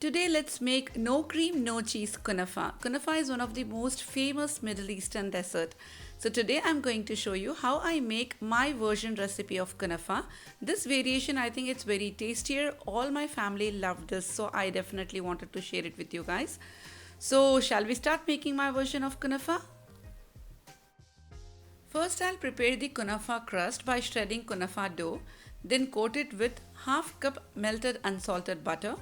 Today let's make no cream no cheese kunafa. Kunafa is one of the most famous Middle Eastern dessert. So today I'm going to show you how I make my version recipe of kunafa. This variation, I think it's very tastier. All my family loved this, so I definitely wanted to share it with you guys. So shall we start making my version of kunafa? First I'll prepare the kunafa crust by shredding kunafa dough, then coat it with half cup melted unsalted butter.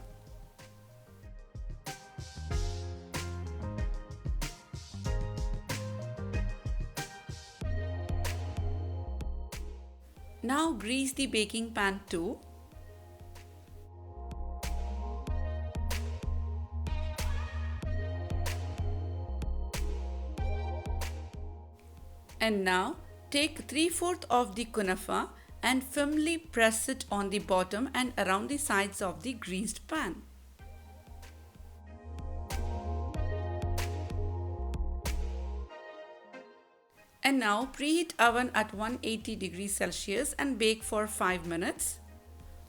Now grease the baking pan too. And now take 3/4 of the kunafa and firmly press it on the bottom and around the sides of the greased pan. And now preheat oven at 180 degrees Celsius and bake for 5 minutes.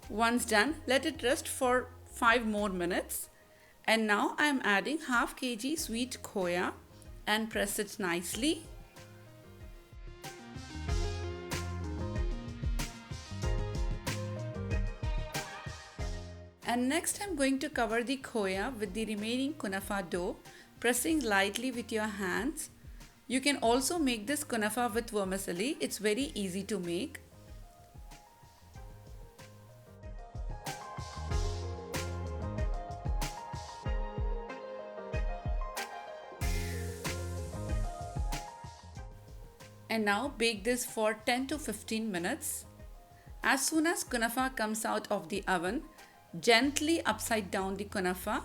Once done, let it rest for 5 more minutes. And now I am adding half kg sweet khoya and press it nicely. And next I'm going to cover the khoya with the remaining kunafa dough, pressing lightly with your hands. You can also make this kunafa with vermicelli. It's very easy to make. And now bake this for 10 to 15 minutes. As soon as kunafa comes out of the oven, gently upside down the kunafa.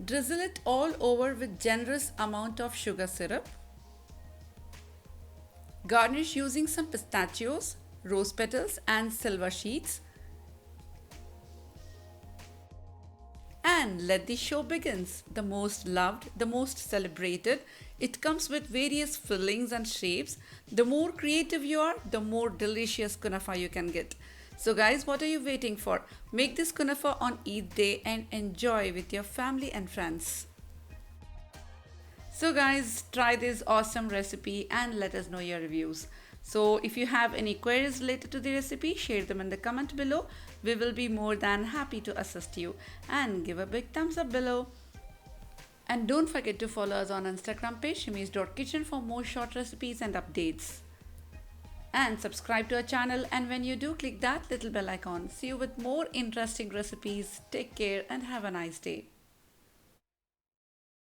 Drizzle it all over with generous amount of sugar syrup. Garnish using some pistachios, rose petals and silver sheets. And let the show begins. The most loved, the most celebrated. It comes with various fillings and shapes. The more creative you are, the more delicious kunafa you can get. So guys, what are you waiting for? Make this kunafa on Eid day and enjoy with your family and friends. So guys, try this awesome recipe and let us know your reviews. So if you have any queries related to the recipe, share them in the comment below. We will be more than happy to assist you, and give a big thumbs up below. And don't forget to follow us on Instagram page shimis.kitchen for more short recipes and updates. And subscribe to our channel, and when you do, click that little bell icon. See you with more interesting recipes. Take care and have a nice day.